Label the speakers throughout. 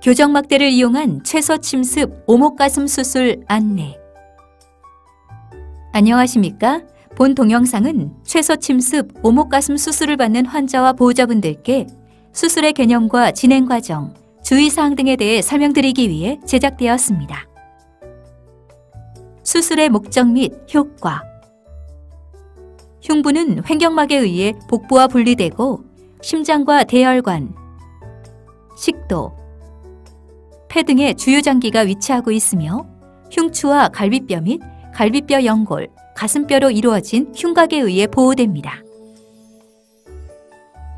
Speaker 1: 교정막대를 이용한 최소 침습 오목가슴 수술 안내. 안녕하십니까? 본 동영상은 최소 침습 오목가슴 수술을 받는 환자와 보호자분들께 수술의 개념과 진행 과정, 주의사항 등에 대해 설명드리기 위해 제작되었습니다. 수술의 목적 및 효과. 흉부는 횡격막에 의해 복부와 분리되고 심장과 대혈관, 식도, 폐 등의 주요 장기가 위치하고 있으며 흉추와 갈비뼈 및 갈비뼈 연골, 가슴뼈로 이루어진 흉곽에 의해 보호됩니다.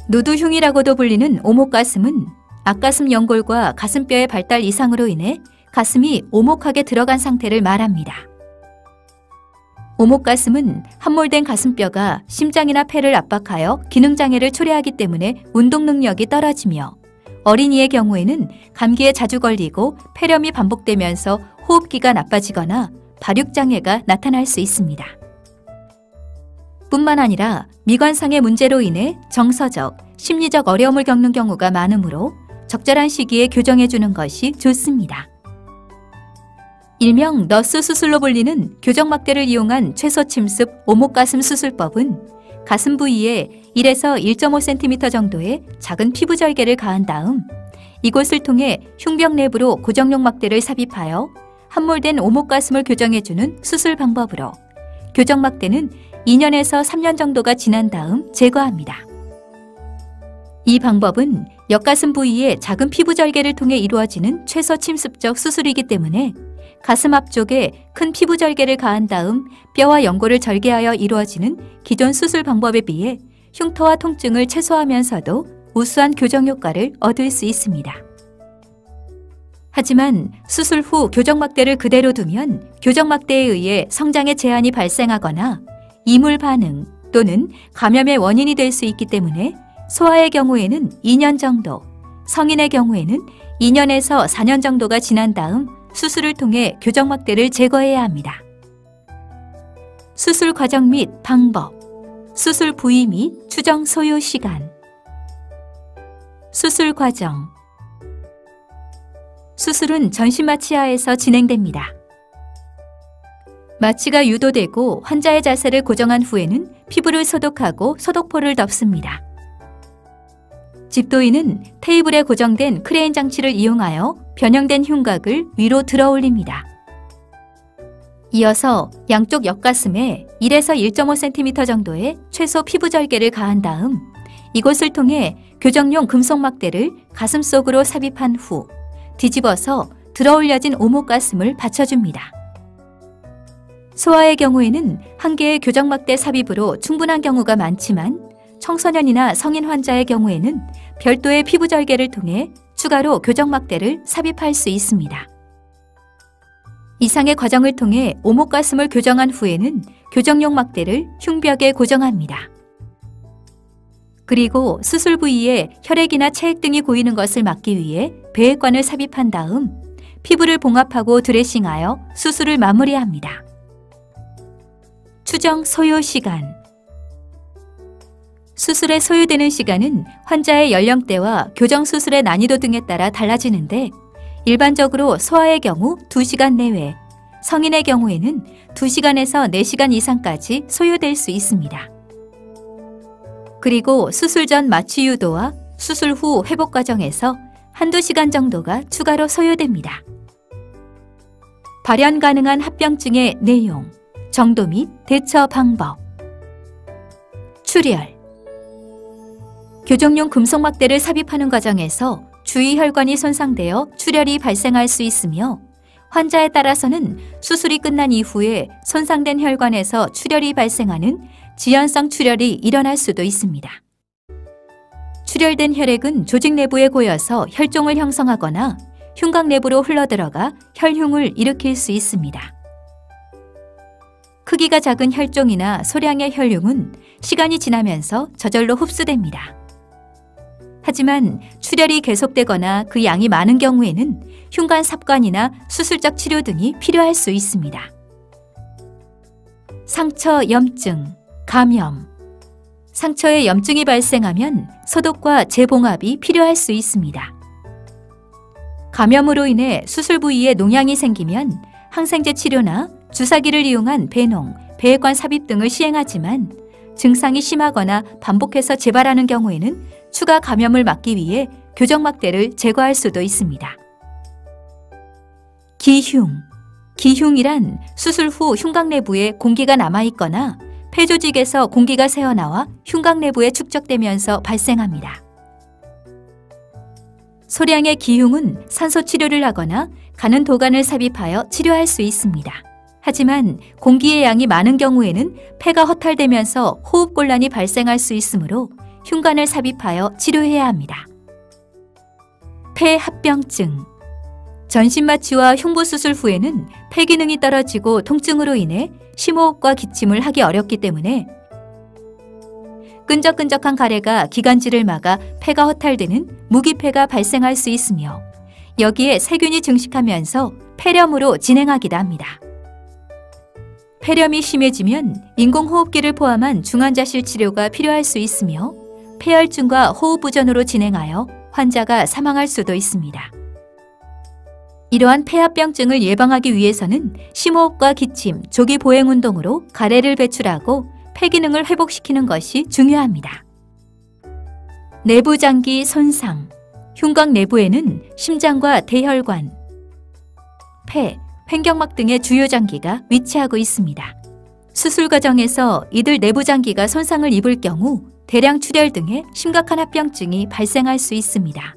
Speaker 1: 노두흉이라고도 불리는 오목가슴은 앞가슴 연골과 가슴뼈의 발달 이상으로 인해 가슴이 오목하게 들어간 상태를 말합니다. 오목가슴은 함몰된 가슴뼈가 심장이나 폐를 압박하여 기능장애를 초래하기 때문에 운동 능력이 떨어지며 어린이의 경우에는 감기에 자주 걸리고 폐렴이 반복되면서 호흡기가 나빠지거나 발육장애가 나타날 수 있습니다. 뿐만 아니라 미관상의 문제로 인해 정서적, 심리적 어려움을 겪는 경우가 많으므로 적절한 시기에 교정해주는 것이 좋습니다. 일명 너스 수술로 불리는 교정막대를 이용한 최소 침습 오목가슴 수술법은 가슴 부위에 1에서 1.5cm 정도의 작은 피부 절개를 가한 다음 이곳을 통해 흉벽 내부로 고정용 막대를 삽입하여 함몰된 오목가슴을 교정해주는 수술 방법으로 교정막대는 2년에서 3년 정도가 지난 다음 제거합니다. 이 방법은 옆가슴 부위의 작은 피부 절개를 통해 이루어지는 최소 침습적 수술이기 때문에 가슴 앞쪽에 큰 피부 절개를 가한 다음 뼈와 연골을 절개하여 이루어지는 기존 수술 방법에 비해 흉터와 통증을 최소화하면서도 우수한 교정 효과를 얻을 수 있습니다. 하지만 수술 후 교정막대를 그대로 두면 교정막대에 의해 성장에 제한이 발생하거나 이물 반응 또는 감염의 원인이 될 수 있기 때문에 소아의 경우에는 2년 정도, 성인의 경우에는 2년에서 4년 정도가 지난 다음 수술을 통해 교정막대를 제거해야 합니다. 수술 과정 및 방법, 수술 부위 및 추정 소요 시간. 수술 과정. 수술은 전신 마취하에서 진행됩니다. 마취가 유도되고 환자의 자세를 고정한 후에는 피부를 소독하고 소독포를 덮습니다. 집도인은 테이블에 고정된 크레인 장치를 이용하여 변형된 흉곽을 위로 들어 올립니다. 이어서 양쪽 옆가슴에 1에서 1.5cm 정도의 최소 피부 절개를 가한 다음 이곳을 통해 교정용 금속막대를 가슴 속으로 삽입한 후 뒤집어서 들어 올려진 오목가슴을 받쳐줍니다. 소아의 경우에는 한 개의 교정막대 삽입으로 충분한 경우가 많지만 청소년이나 성인 환자의 경우에는 별도의 피부 절개를 통해 추가로 교정막대를 삽입할 수 있습니다. 이상의 과정을 통해 오목가슴을 교정한 후에는 교정용 막대를 흉벽에 고정합니다. 그리고 수술 부위에 혈액이나 체액 등이 고이는 것을 막기 위해 배액관을 삽입한 다음 피부를 봉합하고 드레싱하여 수술을 마무리합니다. 추정 소요 시간. 수술에 소요되는 시간은 환자의 연령대와 교정 수술의 난이도 등에 따라 달라지는데 일반적으로 소아의 경우 2시간 내외, 성인의 경우에는 2시간에서 4시간 이상까지 소요될 수 있습니다. 그리고 수술 전 마취 유도와 수술 후 회복 과정에서 한두 시간 정도가 추가로 소요됩니다. 발현 가능한 합병증의 내용, 정도 및 대처 방법. 출혈. 교정용 금속막대를 삽입하는 과정에서 주위 혈관이 손상되어 출혈이 발생할 수 있으며 환자에 따라서는 수술이 끝난 이후에 손상된 혈관에서 출혈이 발생하는 지연성 출혈이 일어날 수도 있습니다. 출혈된 혈액은 조직 내부에 고여서 혈종을 형성하거나 흉곽 내부로 흘러들어가 혈흉을 일으킬 수 있습니다. 크기가 작은 혈종이나 소량의 혈흉은 시간이 지나면서 저절로 흡수됩니다. 하지만 출혈이 계속되거나 그 양이 많은 경우에는 흉관 삽관이나 수술적 치료 등이 필요할 수 있습니다. 상처, 염증, 감염. 상처에 염증이 발생하면 소독과 재봉합이 필요할 수 있습니다. 감염으로 인해 수술 부위에 농양이 생기면 항생제 치료나 주사기를 이용한 배농, 배액관 삽입 등을 시행하지만 증상이 심하거나 반복해서 재발하는 경우에는 추가 감염을 막기 위해 교정막대를 제거할 수도 있습니다. 기흉. 기흉이란 수술 후 흉곽 내부에 공기가 남아있거나 폐 조직에서 공기가 새어나와 흉곽 내부에 축적되면서 발생합니다. 소량의 기흉은 산소 치료를 하거나 가는 도관을 삽입하여 치료할 수 있습니다. 하지만 공기의 양이 많은 경우에는 폐가 허탈되면서 호흡곤란이 발생할 수 있으므로 흉관을 삽입하여 치료해야 합니다. 폐합병증. 전신마취와 흉부 수술 후에는 폐 기능이 떨어지고 통증으로 인해 심호흡과 기침을 하기 어렵기 때문에 끈적끈적한 가래가 기관지를 막아 폐가 허탈되는 무기폐가 발생할 수 있으며 여기에 세균이 증식하면서 폐렴으로 진행하기도 합니다. 폐렴이 심해지면 인공호흡기를 포함한 중환자실 치료가 필요할 수 있으며 폐혈증과 호흡부전으로 진행하여 환자가 사망할 수도 있습니다. 이러한 폐합병증을 예방하기 위해서는 심호흡과 기침, 조기 보행 운동으로 가래를 배출하고 폐 기능을 회복시키는 것이 중요합니다. 내부장기 손상. 흉곽 내부에는 심장과 대혈관, 폐, 횡격막 등의 주요 장기가 위치하고 있습니다. 수술 과정에서 이들 내부 장기가 손상을 입을 경우 대량 출혈 등의 심각한 합병증이 발생할 수 있습니다.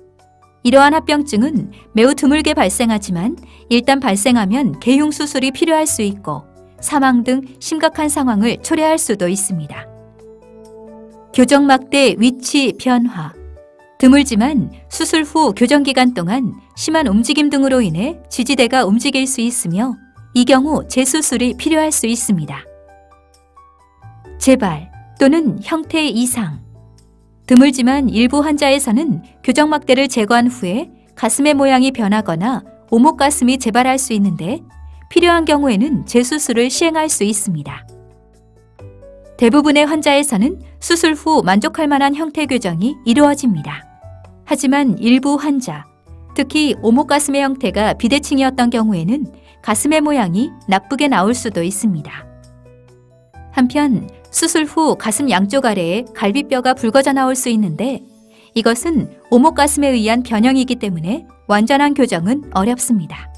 Speaker 1: 이러한 합병증은 매우 드물게 발생하지만 일단 발생하면 개흉 수술이 필요할 수 있고 사망 등 심각한 상황을 초래할 수도 있습니다. 교정막대 위치 변화. 드물지만 수술 후 교정 기간 동안 심한 움직임 등으로 인해 지지대가 움직일 수 있으며 이 경우 재수술이 필요할 수 있습니다. 재발 또는 형태 이상. 드물지만 일부 환자에서는 교정막대를 제거한 후에 가슴의 모양이 변하거나 오목가슴이 재발할 수 있는데 필요한 경우에는 재수술을 시행할 수 있습니다. 대부분의 환자에서는 수술 후 만족할 만한 형태 교정이 이루어집니다. 하지만 일부 환자, 특히 오목가슴의 형태가 비대칭이었던 경우에는 가슴의 모양이 나쁘게 나올 수도 있습니다. 한편 수술 후 가슴 양쪽 아래에 갈비뼈가 붉어져 나올 수 있는데 이것은 오목가슴에 의한 변형이기 때문에 완전한 교정은 어렵습니다.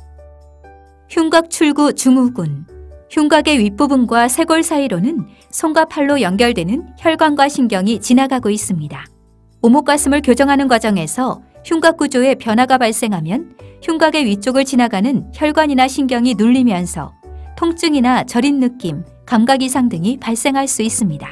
Speaker 1: 흉곽 출구 증후군. 흉곽의 윗부분과 쇄골 사이로는 손과 팔로 연결되는 혈관과 신경이 지나가고 있습니다. 오목가슴을 교정하는 과정에서 흉곽 구조에 변화가 발생하면 흉곽의 위쪽을 지나가는 혈관이나 신경이 눌리면서 통증이나 저린 느낌, 감각 이상 등이 발생할 수 있습니다.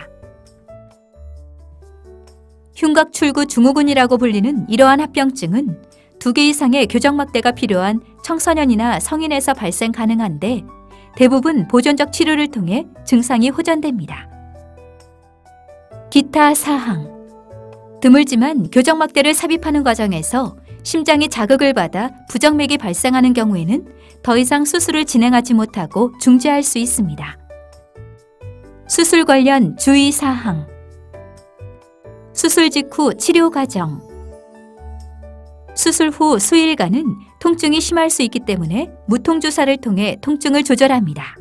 Speaker 1: 흉곽 출구 증후군이라고 불리는 이러한 합병증은 2개 이상의 교정막대가 필요한 청소년이나 성인에서 발생 가능한데 대부분 보존적 치료를 통해 증상이 호전됩니다. 기타 사항. 드물지만 교정막대를 삽입하는 과정에서 심장이 자극을 받아 부정맥이 발생하는 경우에는 더 이상 수술을 진행하지 못하고 중지할 수 있습니다. 수술 관련 주의사항. 수술 직후 치료 과정. 수술 후 수일간은 통증이 심할 수 있기 때문에 무통주사를 통해 통증을 조절합니다.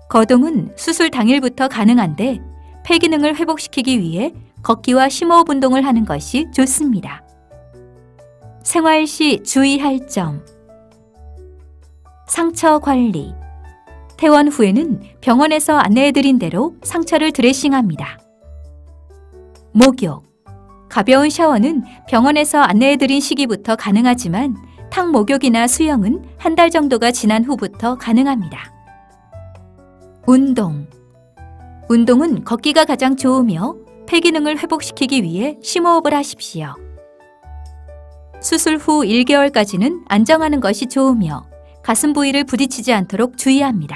Speaker 1: 거동은 수술 당일부터 가능한데 폐 기능을 회복시키기 위해 걷기와 심호흡 운동을 하는 것이 좋습니다. 생활 시 주의할 점. 상처 관리. 퇴원 후에는 병원에서 안내해드린 대로 상처를 드레싱합니다. 목욕. 가벼운 샤워는 병원에서 안내해드린 시기부터 가능하지만 탕 목욕이나 수영은 한 달 정도가 지난 후부터 가능합니다. 운동. 운동은 걷기가 가장 좋으며 폐 기능을 회복시키기 위해 심호흡을 하십시오. 수술 후 1개월까지는 안정하는 것이 좋으며 가슴 부위를 부딪히지 않도록 주의합니다.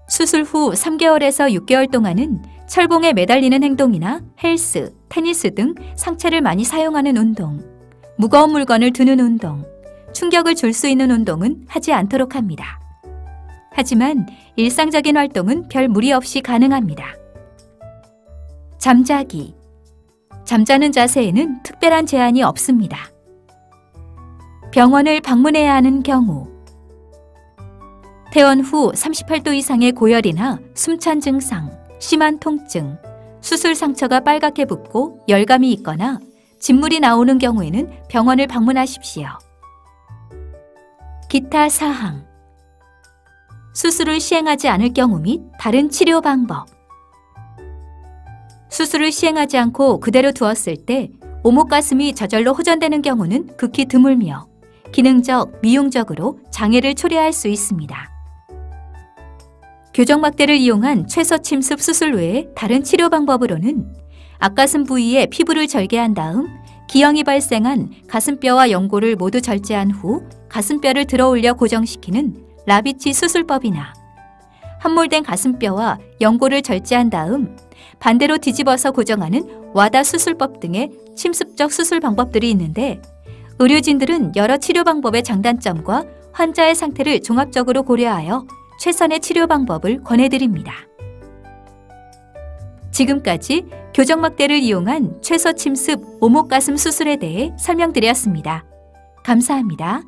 Speaker 1: 수술 후 3개월에서 6개월 동안은 철봉에 매달리는 행동이나 헬스, 테니스 등 상체를 많이 사용하는 운동, 무거운 물건을 드는 운동, 충격을 줄 수 있는 운동은 하지 않도록 합니다. 하지만 일상적인 활동은 별 무리 없이 가능합니다. 잠자기. 잠자는 자세에는 특별한 제한이 없습니다. 병원을 방문해야 하는 경우, 퇴원 후 38도 이상의 고열이나 숨찬 증상, 심한 통증, 수술 상처가 빨갛게 붓고 열감이 있거나 진물이 나오는 경우에는 병원을 방문하십시오. 기타 사항, 수술을 시행하지 않을 경우 및 다른 치료 방법. 수술을 시행하지 않고 그대로 두었을 때 오목가슴이 저절로 호전되는 경우는 극히 드물며 기능적, 미용적으로 장애를 초래할 수 있습니다. 교정막대를 이용한 최서침습 수술 외에 다른 치료 방법으로는 앞가슴 부위에 피부를 절개한 다음 기형이 발생한 가슴뼈와 연골을 모두 절제한 후 가슴뼈를 들어올려 고정시키는 라비치 수술법이나 함몰된 가슴뼈와 연골을 절제한 다음 반대로 뒤집어서 고정하는 와다 수술법 등의 침습적 수술 방법들이 있는데, 의료진들은 여러 치료 방법의 장단점과 환자의 상태를 종합적으로 고려하여 최선의 치료 방법을 권해드립니다. 지금까지 교정막대를 이용한 최서침습 오목가슴 수술에 대해 설명드렸습니다. 감사합니다.